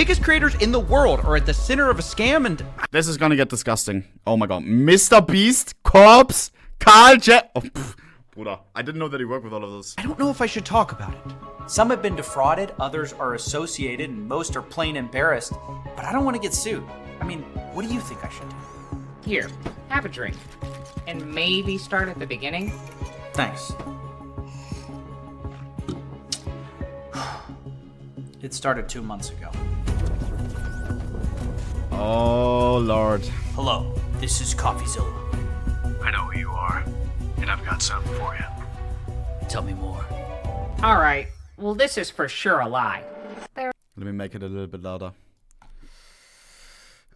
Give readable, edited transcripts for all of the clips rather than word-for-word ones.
biggest creators in the world are at the center of a scam, and this is gonna get disgusting. Oh my god. Mr. Beast, Corpse, Carl Jet. Oh, Bruder, I didn't know that he worked with all of those. I don't know if I should talk about it. Some have been defrauded, others are associated, and most are plain embarrassed. But I don't want to get sued. I mean, what do you think I should do? Here, have a drink. And maybe start at the beginning? Thanks. It started 2 months ago. Oh, Lord. Hello, this is Coffeezilla. I know who you are, and I've got something for you. Tell me more. Alright, well this is for sure a lie. Let me make it a little bit louder.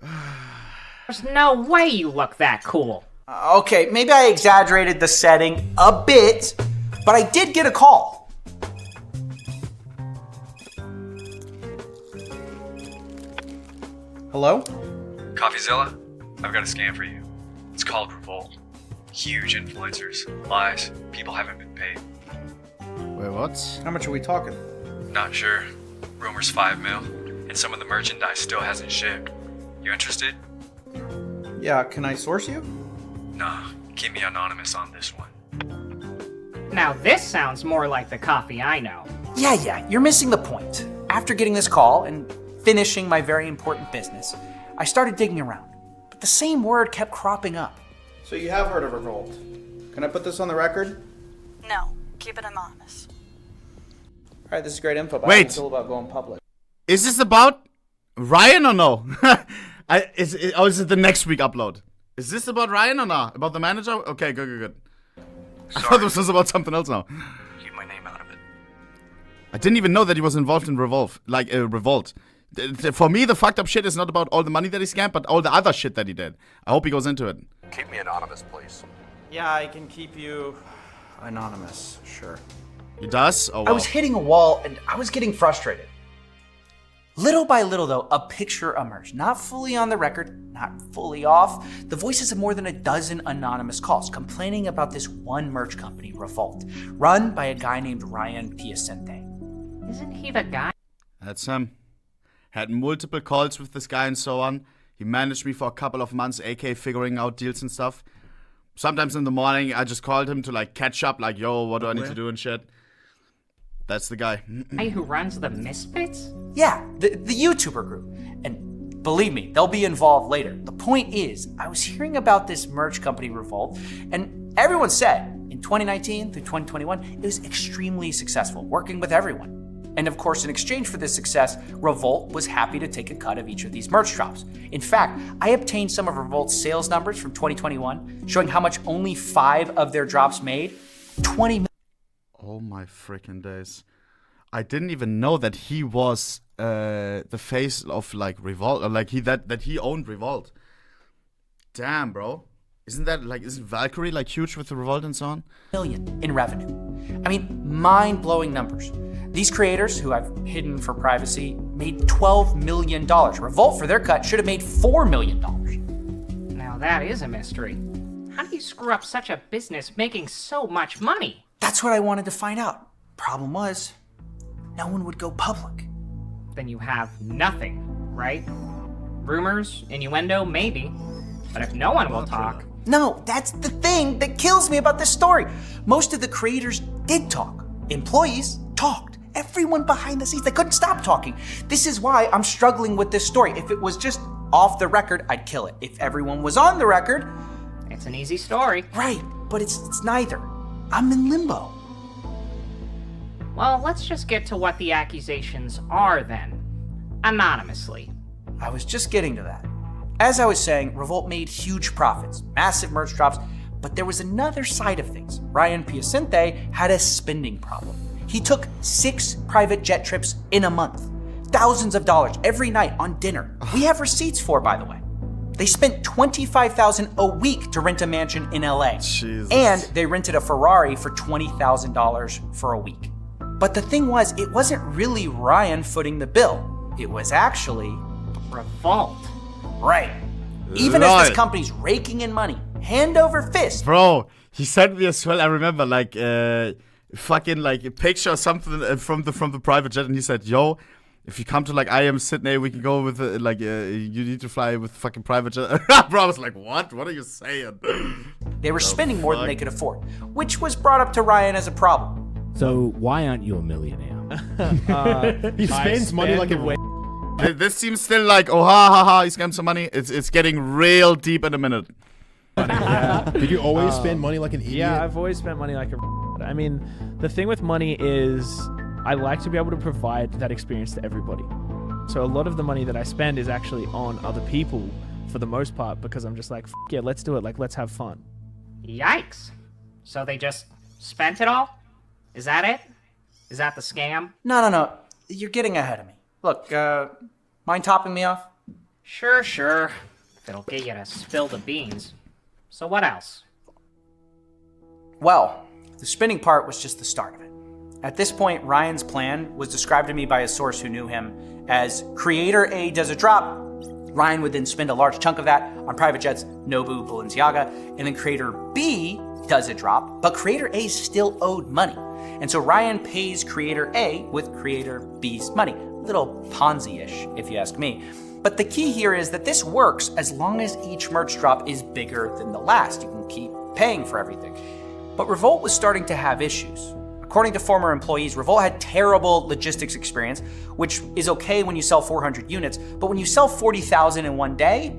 There's no way you look that cool. Okay, maybe I exaggerated the setting a bit, but I did get a call. Hello? Coffeezilla, I've got a scam for you. It's called Revolt. Huge influencers, lies, people haven't been paid. Wait, what? How much are we talking? Not sure. Rumors 5 mil, and some of the merchandise still hasn't shipped. You interested? Yeah, can I source you? Nah, keep me anonymous on this one. Now this sounds more like the coffee I know. Yeah, you're missing the point. After getting this call and finishing my very important business, I started digging around, but the same word kept cropping up. So you have heard of Revolt. Can I put this on the record? No, keep it anonymous. Alright, this is great info, but Wait. I feel about going public. Is this about Ryan or no? Is it the next week upload? Is this about Ryan or not? About the manager? Okay, good. I thought this was about something else now. Keep my name out of it. I didn't even know that he was involved in Revolt. For me, the fucked up shit is not about all the money that he scammed, but all the other shit that he did. I hope he goes into it. Keep me anonymous, please. Yeah, I can keep you anonymous, sure. He does? Oh, I well. was hitting a wall and I was getting frustrated. Little by little, though, a picture emerged. Not fully on the record, not fully off. The voices of more than a dozen anonymous calls complaining about this one merch company, Revolt, run by a guy named Ryan Piacente. Isn't he the guy? That's him. Had multiple calls with this guy and so on. He managed me for a couple of months, aka figuring out deals and stuff. Sometimes in the morning, I just called him to like catch up, like, yo, what do I need to do and shit. That's the guy. Guy who runs the Misfits? Yeah, the YouTuber group. And believe me, they'll be involved later. The point is, I was hearing about this merch company, Revolt, and everyone said in 2019 through 2021, it was extremely successful, working with everyone. And of course, in exchange for this success, Revolt was happy to take a cut of each of these merch drops. In fact, I obtained some of Revolt's sales numbers from 2021, showing how much only 5 of their drops made. 20 million. Oh my freaking days. I didn't even know that he was the face of like Revolt, or like that he owned Revolt. Damn, bro. Isn't Valkyrie like huge with the Revolt and so on? Million in revenue. I mean, mind-blowing numbers. These creators, who I've hidden for privacy, made $12 million. Revolt, for their cut, should have made $4 million. Now that is a mystery. How do you screw up such a business making so much money? That's what I wanted to find out. Problem was, no one would go public. Then you have nothing, right? Rumors, innuendo, maybe. But if no one will talk... No, that's the thing that kills me about this story. Most of the creators did talk. Employees talked. Everyone behind the scenes, they couldn't stop talking. This is why I'm struggling with this story. If it was just off the record, I'd kill it. If everyone was on the record... It's an easy story. Right, but it's neither. I'm in limbo. Well, let's just get to what the accusations are then. Anonymously. I was just getting to that. As I was saying, Revolt made huge profits, massive merch drops, but there was another side of things. Ryan Piacente had a spending problem. He took 6 private jet trips in a month. Thousands of dollars every night on dinner. We have receipts for, by the way. They spent $25,000 a week to rent a mansion in LA. Jesus. And they rented a Ferrari for $20,000 for a week. But the thing was, it wasn't really Ryan footing the bill. It was actually... Revolt. Right. Even as this company's raking in money, hand over fist. Bro, he sent me as well, I remember, like, fucking, like, a picture or something from the private jet, and he said, yo, if you come to like I am Sydney, we can go with like you need to fly with fucking private jet. Bro, I was like, what? What are you saying? They were spending more than they could afford, which was brought up to Ryan as a problem. So why aren't you a millionaire? He spends money like a This seems still like, oh he scammed some money. It's getting real deep in a minute. Did you always spend money like an idiot? Yeah, I've always spent money like a I mean, the thing with money is I like to be able to provide that experience to everybody. So a lot of the money that I spend is actually on other people for the most part because I'm just like, yeah, let's do it. Like, let's have fun. Yikes. So they just spent it all? Is that it? Is that the scam? No. You're getting ahead of me. Look, mind topping me off? Sure. If it'll get you to spill the beans. So what else? Well, the spinning part was just the start of it. At this point, Ryan's plan was described to me by a source who knew him as Creator A does a drop. Ryan would then spend a large chunk of that on private jets, Nobu, Balenciaga, and then Creator B does a drop, but Creator A still owed money. And so Ryan pays Creator A with Creator B's money. A little Ponzi-ish, if you ask me. But the key here is that this works as long as each merch drop is bigger than the last. You can keep paying for everything. But Revolt was starting to have issues. According to former employees, Revolt had terrible logistics experience, which is okay when you sell 400 units, but when you sell 40,000 in one day,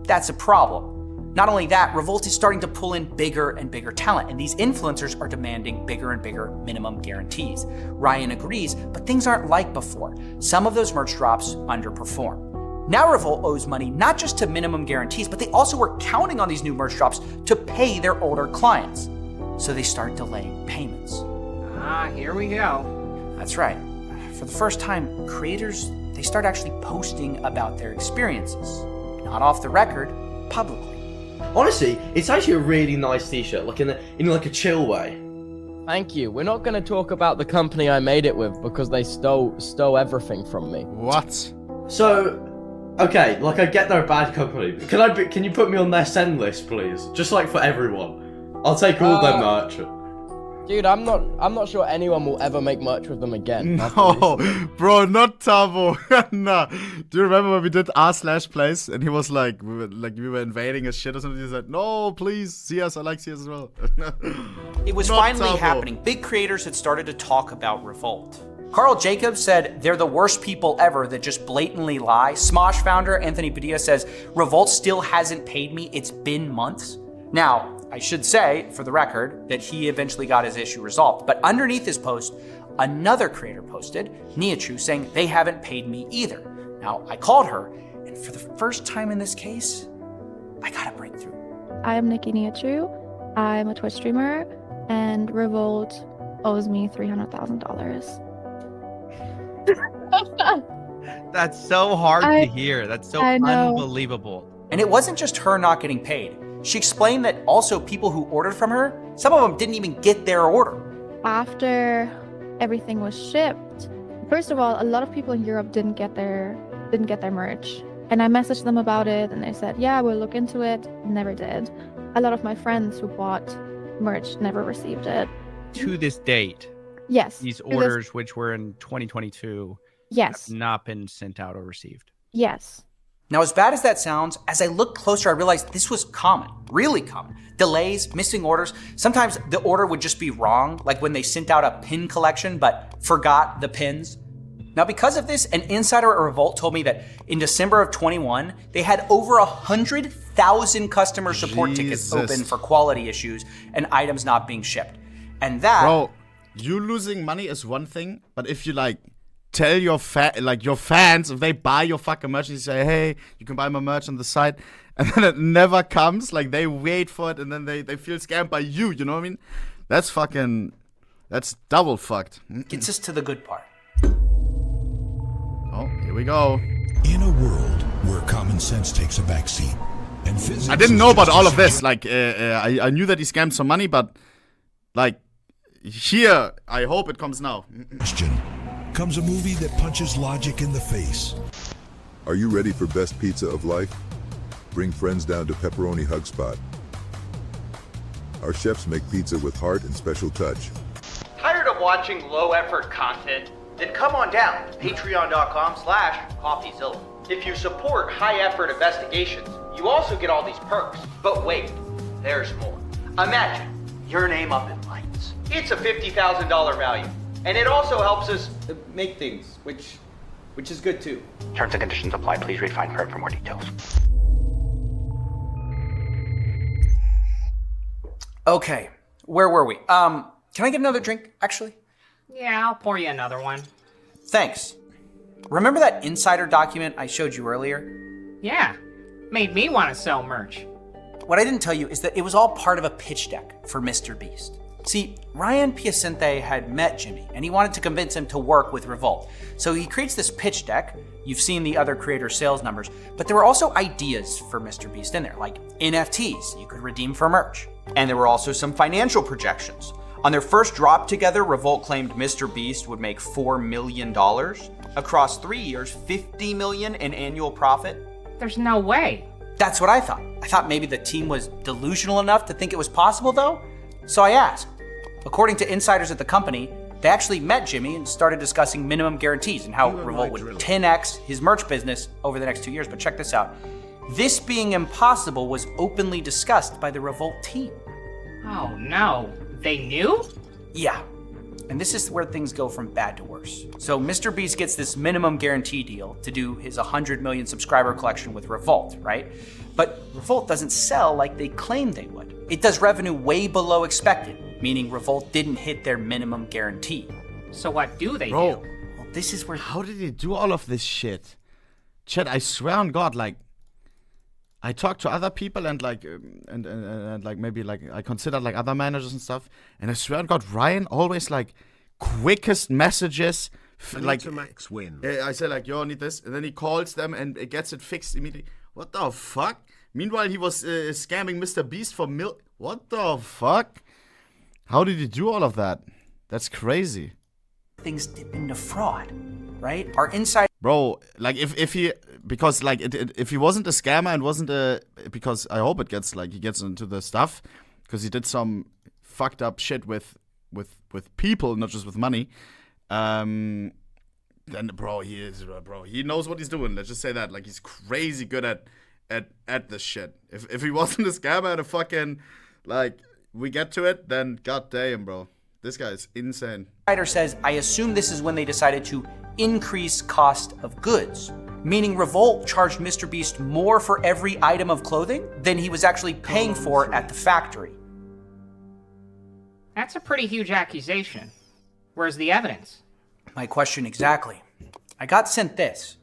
that's a problem. Not only that, Revolt is starting to pull in bigger and bigger talent, and these influencers are demanding bigger and bigger minimum guarantees. Ryan agrees, but things aren't like before. Some of those merch drops underperform. Now Revolt owes money not just to minimum guarantees, but they also were counting on these new merch drops to pay their older clients. So they start delaying payments. Here we go. That's right. For the first time, creators, they start actually posting about their experiences. Not off the record, publicly. Honestly, it's actually a really nice t-shirt, like in a chill way. Thank you. We're not going to talk about the company I made it with because they stole everything from me. What? So, okay, like I get they're a bad company. Can you put me on their send list, please? Just like for everyone. I'll take all their merch. Dude, I'm not sure anyone will ever make merch with them again. No, bro, not Tabo. Nah. Do you remember when we did r/place and he was like, we were invading his shit or something? He said, "No, please, CS. I like CS as well." It was Not finally Tabo. happening. Big creators had started to talk about Revolt. Carl Jacobs said they're the worst people ever that just blatantly lie. Smosh founder Anthony Padilla says Revolt still hasn't paid me. It's been months. Now, I should say, for the record, that he eventually got his issue resolved. But underneath his post, another creator posted, Niachu, saying they haven't paid me either. Now, I called her, and for the first time in this case, I got a breakthrough. I am Nikki Niachu. I'm a Twitch streamer, and Revolt owes me $300,000. That's so hard to hear. That's so I know. unbelievable. And it wasn't just her not getting paid. She explained that also people who ordered from her, some of them didn't even get their order. After everything was shipped, first of all, a lot of people in Europe didn't get their merch. And I messaged them about it, and they said, yeah, we'll look into it. Never did. A lot of my friends who bought merch never received it. To this date, Yes. these orders, which were in 2022, Yes. have not been sent out or received. Yes. Now, as bad as that sounds, as I looked closer, I realized this was common, really common. Delays, missing orders. Sometimes the order would just be wrong, like when they sent out a pin collection but forgot the pins. Now, because of this, an insider at Revolt told me that in December of 21, they had over 100,000 customer support tickets open for quality issues and items not being shipped. And that... Bro, you losing money is one thing, but if you tell your fans, if they buy your fucking merch, you say, hey, you can buy my merch on the site, and then it never comes, they wait for it, and then they feel scammed by you know what I mean? That's double fucked. Gets us to the good part. Oh, here we go. In a world where common sense takes a backseat, and physics I didn't know about all of this. I knew that he scammed some money, but here, I hope it comes now. comes a movie that punches logic in the face. Are you ready for best pizza of life? Bring friends down to Pepperoni Hug Spot. Our chefs make pizza with heart and special touch. Tired of watching low-effort content? then come on down to patreon.com/Coffeezilla. If you support high-effort investigations, you also get all these perks. But wait, there's more. Imagine your name up in lights. It's a $50,000 value, and it also helps us make things, which is good too. Terms and conditions apply. Please read fine print for more details. Okay, where were we? Can I get another drink, actually? Yeah, I'll pour you another one. Thanks. Remember that insider document I showed you earlier? Yeah, made me want to sell merch. What I didn't tell you is that it was all part of a pitch deck for Mr. Beast. See, Ryan Piacente had met Jimmy, and he wanted to convince him to work with Revolt. So he creates this pitch deck. You've seen the other creator sales numbers, but there were also ideas for Mr. Beast in there, like NFTs you could redeem for merch. And there were also some financial projections. On their first drop together, Revolt claimed Mr. Beast would make $4 million. Across 3 years, $50 million in annual profit. There's no way. That's what I thought. I thought maybe the team was delusional enough to think it was possible, though. So I asked. According to insiders at the company, they actually met Jimmy and started discussing minimum guarantees and how Revolt would 10x his merch business over the next 2 years. But check this out. This being impossible was openly discussed by the Revolt team. Oh no, they knew? Yeah. And this is where things go from bad to worse. So Mr. Beast gets this minimum guarantee deal to do his 100 million subscriber collection with Revolt, right? But Revolt doesn't sell like they claimed they would. It does revenue way below expected, meaning Revolt didn't hit their minimum guarantee. So what do they do? Bro, well, this is where... How did he do all of this shit? Chad, I swear on God, like, I talked to other people and like, and like maybe like I considered like other managers and stuff, and I swear on God, Ryan always like quickest messages. Like to max win. I say like, yo, I need this, and then he calls them and it gets it fixed immediately. What the fuck? Meanwhile, he was scamming Mr. Beast for What the fuck? How did he do all of that? That's crazy. Things dip into fraud, right? Our inside... Bro, like if he... Because like if he wasn't a scammer and wasn't a... Because I hope it gets like he gets into the stuff. Because he did some fucked up shit with people, not just with money. Then bro, he knows what he's doing. Let's just say that. Like he's crazy good at this shit. If he wasn't a scammer and a fucking like we get to it, then goddamn, bro. This guy is insane. Insider says, I assume this is when they decided to increase cost of goods. Meaning Revolt charged Mr. Beast more for every item of clothing than he was actually paying for at the factory. That's a pretty huge accusation. Where's the evidence? My question exactly. I got sent this.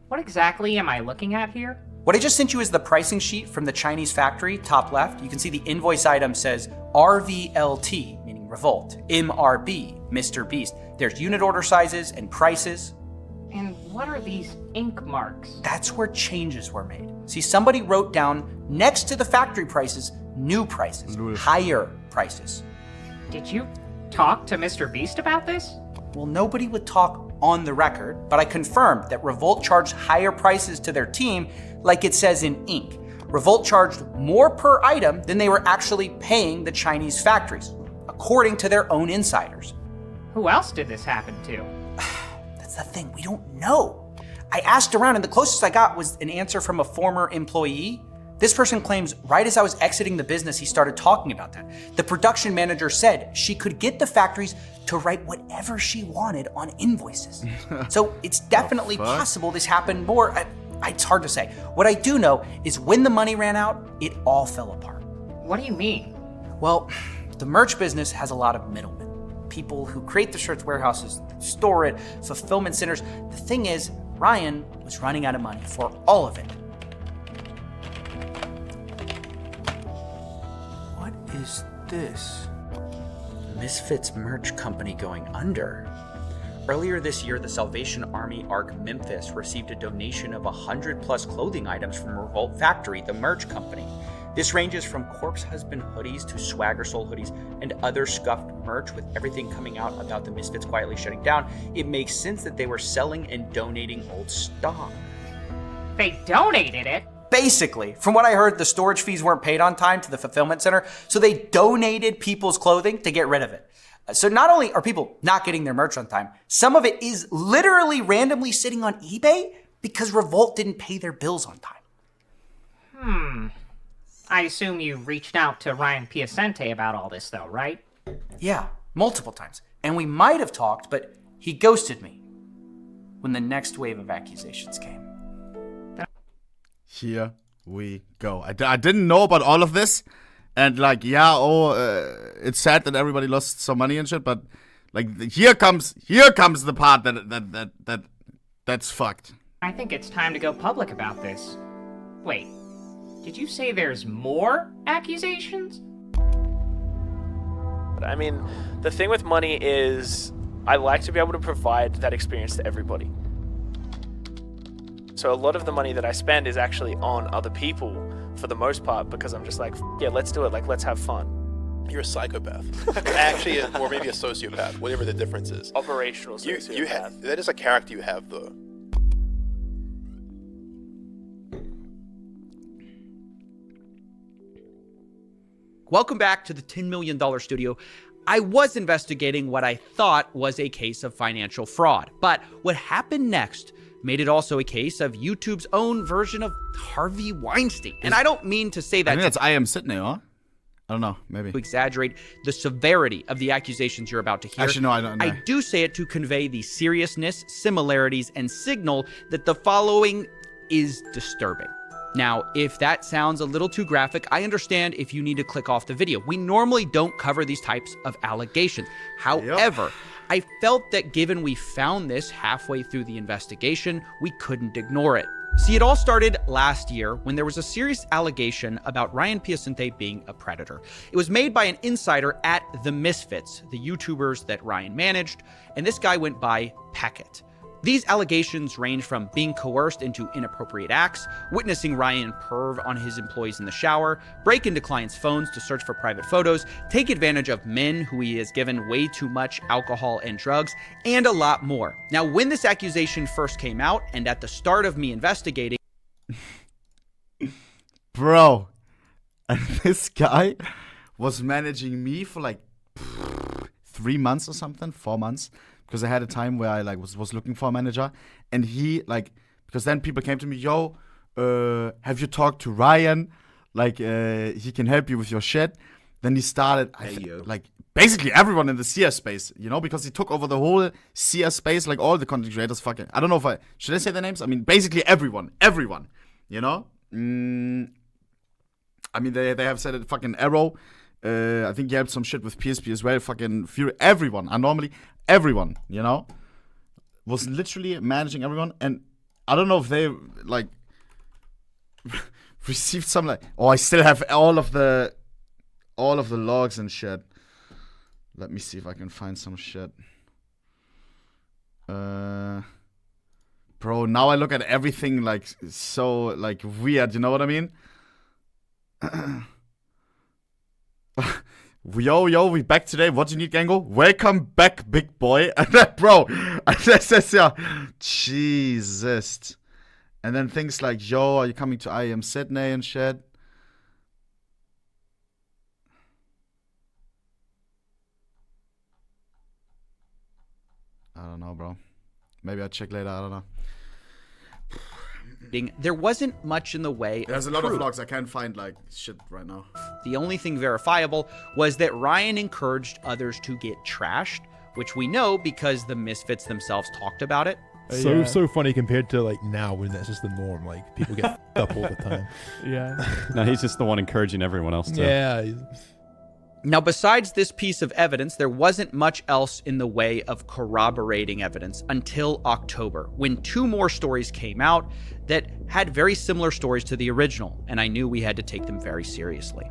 What exactly am I looking at here? What I just sent you is the pricing sheet from the Chinese factory, top left. You can see the invoice item says RVLT, meaning Revolt, MRB, Mr. Beast. There's unit order sizes and prices. And what are these ink marks? That's where changes were made. See, somebody wrote down next to the factory prices, new prices, higher prices. Did you talk to Mr. Beast about this? Well, nobody would talk on the record, but I confirmed that Revolt charged higher prices to their team like it says in ink. Revolt charged more per item than they were actually paying the Chinese factories, according to their own insiders. Who else did this happen to? That's the thing, we don't know. I asked around and the closest I got was an answer from a former employee. This person claims right as I was exiting the business, he started talking about that. The production manager said she could get the factories to write whatever she wanted on invoices. So it's definitely possible this happened more. It's hard to say. What I do know is when the money ran out, it all fell apart. What do you mean? Well, the merch business has a lot of middlemen. People who create the shirts warehouses, store it, fulfillment centers. The thing is, Ryan was running out of money for all of it. What is this? Misfits merch company going under. Earlier this year, the Salvation Army Arc Memphis received a donation of 100+ clothing items from Revolt Factory, the merch company. This ranges from Corpse Husband hoodies to Swagger Soul hoodies and other scuffed merch. With everything coming out about the Misfits quietly shutting down, it makes sense that they were selling and donating old stock. They donated it? Basically, from what I heard, the storage fees weren't paid on time to the fulfillment center, so they donated people's clothing to get rid of it. So not only are people not getting their merch on time, some of it is literally randomly sitting on eBay because Revolt didn't pay their bills on time. I assume you reached out to Ryan Piacente about all this, though, right? Yeah, multiple times. And we might have talked, but he ghosted me when the next wave of accusations came. Here we go. I didn't know about all of this. And like, yeah, it's sad that everybody lost some money and shit, but like, here comes the part that's fucked. I think it's time to go public about this. Wait, did you say there's more accusations? I mean, the thing with money is I like to be able to provide that experience to everybody. So a lot of the money that I spend is actually on other people for the most part because I'm just like, yeah, let's do it. Like, let's have fun. You're a psychopath. Actually, or maybe a sociopath, whatever the difference is. Operational sociopath. You have, that is a character you have, though. Welcome back to the $10 million studio. I was investigating what I thought was a case of financial fraud, but what happened next made it also a case of YouTube's own version of Harvey Weinstein. And I don't mean to say that I think that's I Am Sydney, huh? I don't know, maybe. To exaggerate the severity of the accusations you're about to hear. Actually, no, I don't know. I do say it to convey the seriousness, similarities, and signal that the following is disturbing. Now, if that sounds a little too graphic, I understand if you need to click off the video. We normally don't cover these types of allegations. However, I felt that given we found this halfway through the investigation, we couldn't ignore it. See, it all started last year when there was a serious allegation about Ryan Piacente being a predator. It was made by an insider at The Misfits, the YouTubers that Ryan managed, and this guy went by Peckett. These allegations range from being coerced into inappropriate acts, witnessing Ryan perv on his employees in the shower, break into clients' phones to search for private photos, take advantage of men who he has given way too much alcohol and drugs, and a lot more. Now, when this accusation first came out, and at the start of me investigating... Bro, and this guy was managing me for like 3 months or something, 4 months. Because I had a time where I like was looking for a manager, and he like, because then people came to me, yo, have you talked to Ryan? Like, he can help you with your shit. Then he started, like, basically everyone in the CS space, you know, because he took over the whole CS space, like all the content creators. Fucking, I don't know if should I say their names? I mean, basically everyone, you know. I mean, they have said it. Fucking Arrow. I think he helped some shit with PSP as well. Fucking Fury. Everyone. Everyone, you know, was literally managing everyone. And I don't know if they, like, received some, like, oh, I still have all of the logs and shit. Let me see if I can find some shit. Bro, now I look at everything, like, so, like, weird, you know what I mean? Yo, we back today. What do you need, Gango? Welcome back, big boy. Bro, yeah. Jesus. And then things like, yo, are you coming to I Am Sydney and shit? I don't know, bro. Maybe I'll check later. I don't know. There wasn't much in the way There's a lot of vlogs. I can't find like shit right now. The only thing verifiable was that Ryan encouraged others to get trashed, which we know because the Misfits themselves talked about it. So funny compared to like now when that's just the norm. Like people get up all the time. Yeah. No, he's just the one encouraging everyone else to. Yeah. Now, besides this piece of evidence, there wasn't much else in the way of corroborating evidence until October, when 2 more stories came out that had very similar stories to the original, and I knew we had to take them very seriously.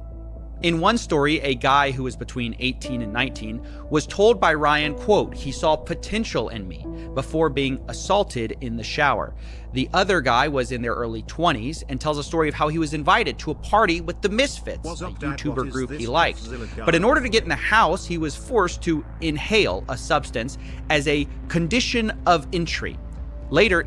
In one story, a guy who was between 18 and 19 was told by Ryan, quote, he saw potential in me before being assaulted in the shower. The other guy was in their early 20s and tells a story of how he was invited to a party with the Misfits, a YouTuber group he liked. But in order to get in the house, he was forced to inhale a substance as a condition of entry. Later,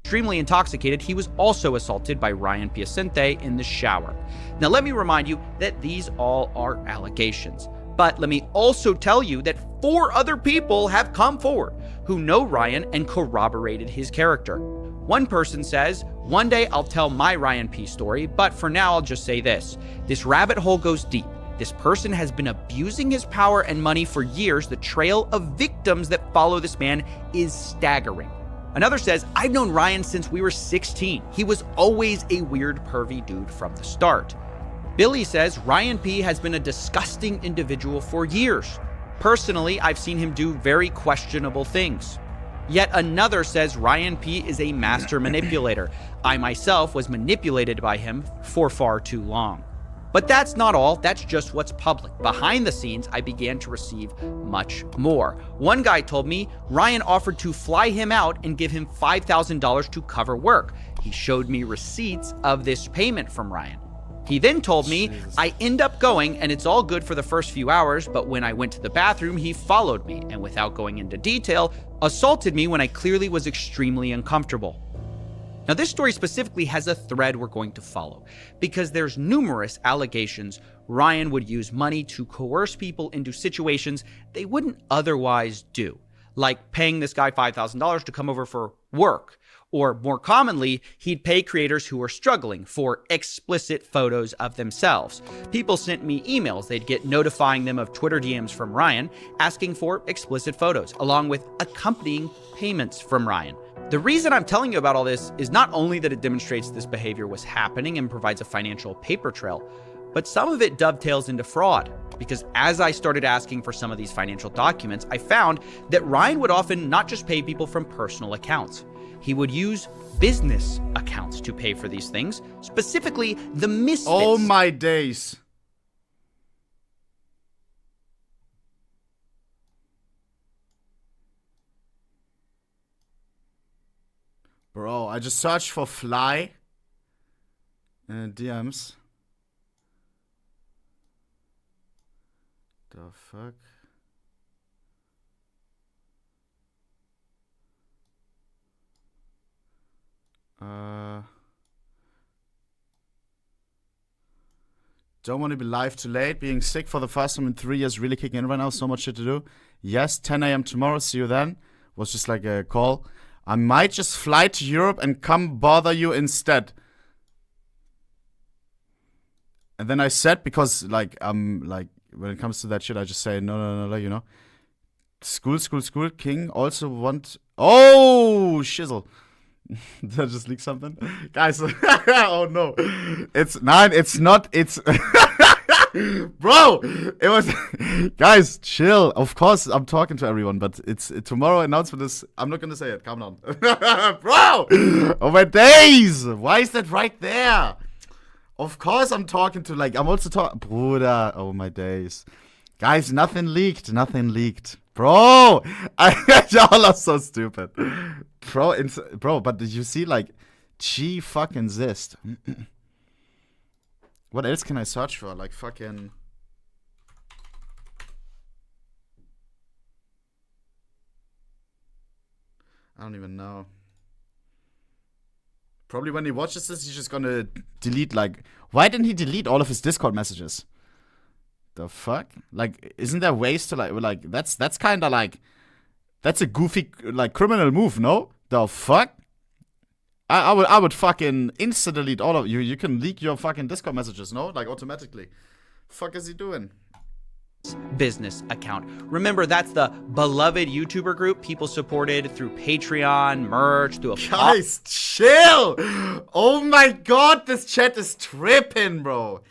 extremely intoxicated, he was also assaulted by Ryan Piacente in the shower. Now, let me remind you that these all are allegations, But let me also tell you that 4 other people have come forward who know Ryan and corroborated his character. One person says, "One day I'll tell my Ryan P story, but for now I'll just say this. This rabbit hole goes deep. This person has been abusing his power and money for years. The trail of victims that follow this man is staggering." Another says, "I've known Ryan since we were 16. He was always a weird, pervy dude from the start." Billy says, "Ryan P has been a disgusting individual for years. Personally, I've seen him do very questionable things." Yet another says Ryan P is a master manipulator. "I myself was manipulated by him for far too long." But that's not all. That's just what's public. Behind the scenes, I began to receive much more. One guy told me Ryan offered to fly him out and give him $5,000 to cover work. He showed me receipts of this payment from Ryan. He then told me I end up going and it's all good for the first few hours, but when I went to the bathroom, he followed me and, without going into detail, assaulted me when I clearly was extremely uncomfortable. Now, this story specifically has a thread we're going to follow because there's numerous allegations Ryan would use money to coerce people into situations they wouldn't otherwise do, like paying this guy $5,000 to come over for work. Or more commonly, he'd pay creators who were struggling for explicit photos of themselves. People sent me emails they'd get notifying them of Twitter DMs from Ryan asking for explicit photos, along with accompanying payments from Ryan. The reason I'm telling you about all this is not only that it demonstrates this behavior was happening and provides a financial paper trail, but some of it dovetails into fraud. Because as I started asking for some of these financial documents, I found that Ryan would often not just pay people from personal accounts. He would use business accounts to pay for these things, specifically the Misfits. Oh my days. Bro, I just searched for fly DMs. The fuck? Don't want to be live too late. Being sick for the first time in 3 years really kicking in right now. So much shit to do. Yes, 10 a.m. tomorrow. See you then. Was just like a call. I might just fly to Europe and come bother you instead. And then I said, because like when it comes to that shit, I just say no, you know. School, king also want. Oh shizzle. Did I just leak something? Guys, oh no. It's not, it's bro, it was, guys, chill. Of course, I'm talking to everyone, but it's tomorrow announcement is, I'm not gonna say it, calm down. Bro, oh my days, why is that right there? Of course I'm talking to, like, I'm also talking, Bruder, oh my days. Guys, nothing leaked. Bro, y'all are so stupid. Bro, but did you see, like, fucking zist? What else can I search for? Like, fucking... I don't even know. Probably when he watches this, he's just gonna delete, like... Why didn't he delete all of his Discord messages? The fuck? Like, isn't there ways to, like that's kind of like... That's a goofy, like, criminal move, no? The fuck? I would fucking insta-delete all of you. You can leak your fucking Discord messages, no? Like, automatically. Fuck is he doing? Business account. Remember, that's the beloved YouTuber group people supported through Patreon, merch, through a... Guys, chill! Oh my god, this chat is tripping, bro.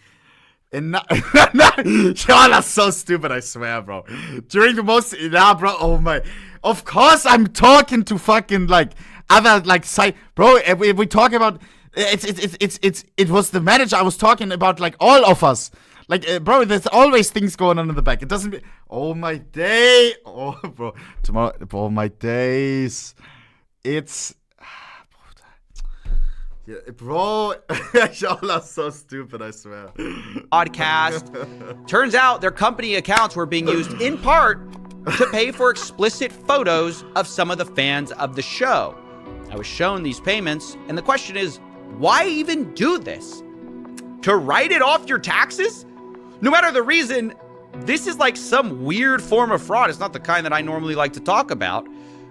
Y'all are so stupid, I swear, bro. During the most... Nah, bro, oh my... Of course I'm talking to fucking, like, other, like, side... Bro, we talk about... It was the manager I was talking about, like, all of us. Like, bro, there's always things going on in the back. It doesn't be... Oh, my day. Oh, bro. Tomorrow... Oh, my days. It's... Yeah, bro, y'all are so stupid, I swear. Podcast. Turns out their company accounts were being used in part to pay for explicit photos of some of the fans of the show. I was shown these payments, and the question is, why even do this? To write it off your taxes? No matter the reason, this is like some weird form of fraud. It's not the kind that I normally like to talk about.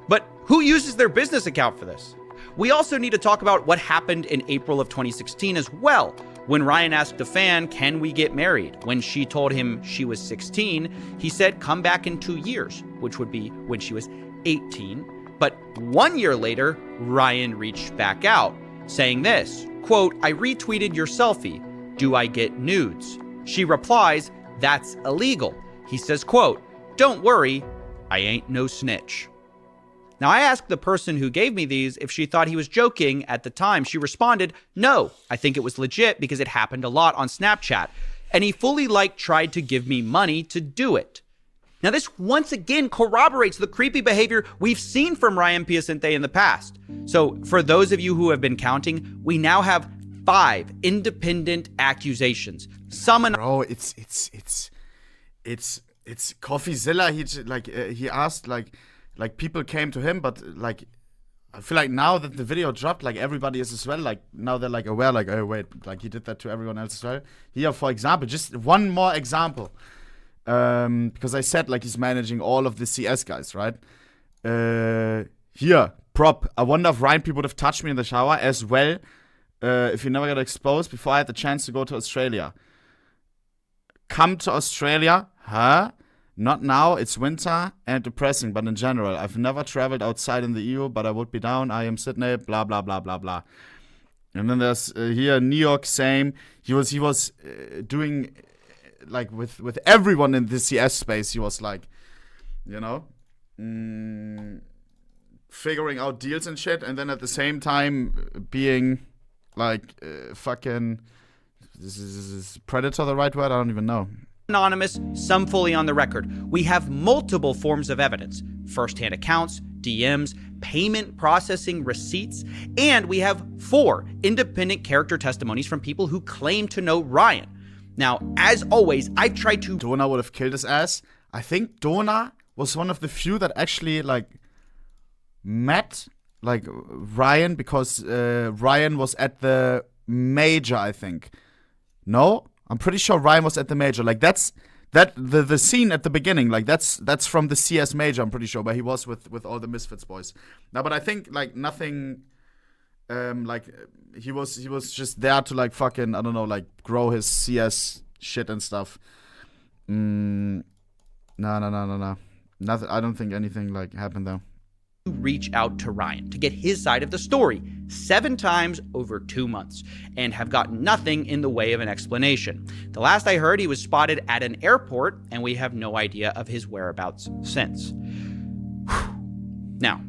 But who uses their business account for this? We also need to talk about what happened in April of 2016 as well, when Ryan asked a fan, can we get married? When she told him she was 16, he said, come back in 2 years, which would be when she was 18. But 1 year later, Ryan reached back out, saying this, quote, I retweeted your selfie. Do I get nudes? She replies, that's illegal. He says, quote, don't worry, I ain't no snitch. Now, I asked the person who gave me these if she thought he was joking at the time. She responded, no, I think it was legit because it happened a lot on Snapchat. And he fully tried to give me money to do it. Now, this once again corroborates the creepy behavior we've seen from Ryan Piacente in the past. So for those of you who have been counting, we now have 5 independent accusations. Bro, it's Coffeezilla. He asked like people came to him, but like I feel like now that the video dropped, like everybody is as well. Like now they're like aware, like oh wait, like he did that to everyone else as well. Here, for example, just one more example, because I said like he's managing all of the CS guys, right? Here, prop. I wonder if Ryan people would have touched me in the shower as well. If you never got exposed before I had the chance to go to Australia. Come to Australia, huh? Not now, it's winter and depressing, but in general, I've never traveled outside in the EU, but I would be down. I am Sydney, blah, blah, blah, blah, blah. And then there's here, New York, same. He was doing, like, with everyone in the CS space, he was like, you know, figuring out deals and shit, and then at the same time being, like, fucking, is Predator the right word? I don't even know. Anonymous, some fully on the record. We have multiple forms of evidence: first-hand accounts, DMs, payment processing receipts, and we have 4 independent character testimonies from people who claim to know Ryan. Now, as always, I tried to... Dona would have killed his ass. I think Dona was one of the few that actually, like, met, like, Ryan, because Ryan was at the major, I think. No? I'm pretty sure Ryan was at the major. Like the scene at the beginning, like that's from the CS major, I'm pretty sure, where he was with all the Misfits boys. Now, but I think like nothing like he was just there to like fucking, I don't know, like grow his CS shit and stuff. No. Nothing, I don't think anything like happened there. Reach out to Ryan to get his side of the story 7 times over 2 months and have gotten nothing in the way of an explanation. The last I heard, he was spotted at an airport, and we have no idea of his whereabouts since. Now,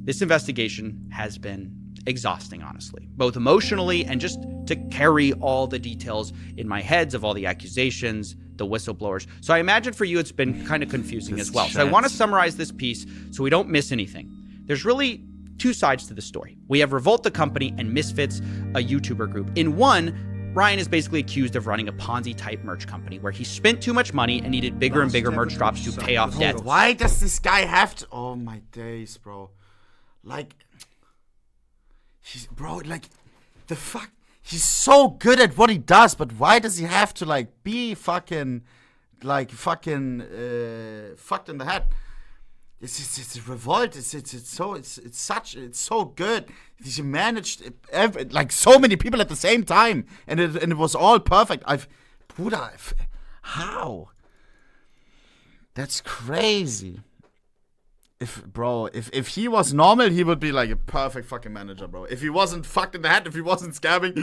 this investigation has been exhausting, honestly, both emotionally and just to carry all the details in my heads of all the accusations, the whistleblowers. So I imagine for you it's been kind of confusing as well. So I want to summarize this piece so we don't miss anything. There's really 2 sides to the story. We have Revolt the company and Misfits, a YouTuber group. In one, Ryan is basically accused of running a Ponzi-type merch company where he spent too much money and needed bigger and bigger merch drops to pay off debt. Why does this guy have to... Oh my days, bro. Like... the fuck... He's so good at what he does, but why does he have to, like, be fucking... Like, fucking... fucked in the head? It's a revolt. It's so good. He managed like so many people at the same time, and it was all perfect. How? That's crazy. If he was normal, he would be like a perfect fucking manager, bro. If he wasn't fucked in the head, if he wasn't scamming,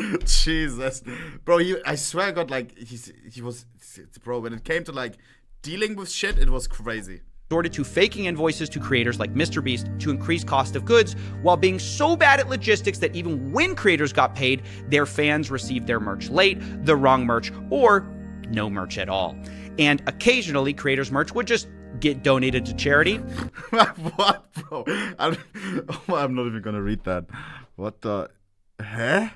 Jesus, bro. I swear to God, like he was, bro. When it came to like dealing with shit, it was crazy. Resorted to faking invoices to creators like MrBeast to increase cost of goods, while being so bad at logistics that even when creators got paid, their fans received their merch late, the wrong merch, or no merch at all. And occasionally, creators' merch would just get donated to charity. What, bro? I'm not even gonna read that. What the... Huh?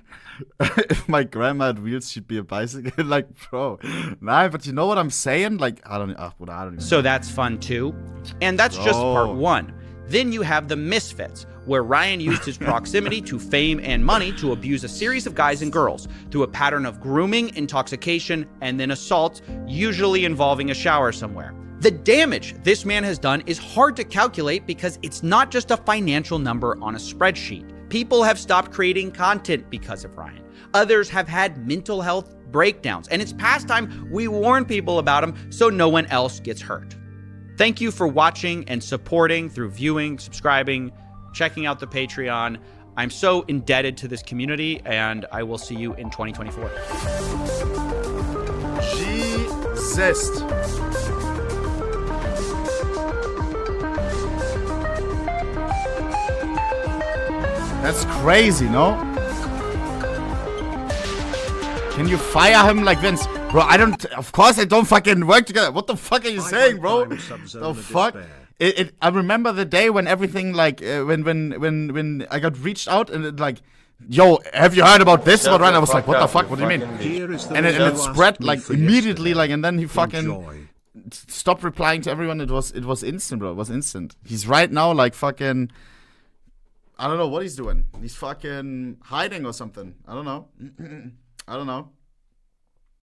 If my grandma had wheels, she'd be a bicycle. Like, bro. Nah, but you know what I'm saying? Like, I don't even So that's fun too. And that's just part 1. Then you have the misfits, where Ryan used his proximity to fame and money to abuse a series of guys and girls through a pattern of grooming, intoxication, and then assault, usually involving a shower somewhere. The damage this man has done is hard to calculate because it's not just a financial number on a spreadsheet. People have stopped creating content because of Ryan. Others have had mental health breakdowns, and it's past time we warn people about him so no one else gets hurt. Thank you for watching and supporting through viewing, subscribing, checking out the Patreon. I'm so indebted to this community, and I will see you in 2024. Jesus. That's crazy, no? Can you fire him like Vince? Bro, of course I don't fucking work together. What the fuck are you saying, bro? The fuck? I remember the day when everything, like, when I got reached out and it, like, yo, have you heard about this? I was like, what the fuck? What do you mean? And it spread, like, immediately, like, and then he fucking stopped replying to everyone. It was instant, bro. It was instant. He's right now, like, fucking... I don't know what he's doing. He's fucking hiding or something. I don't know. I don't know.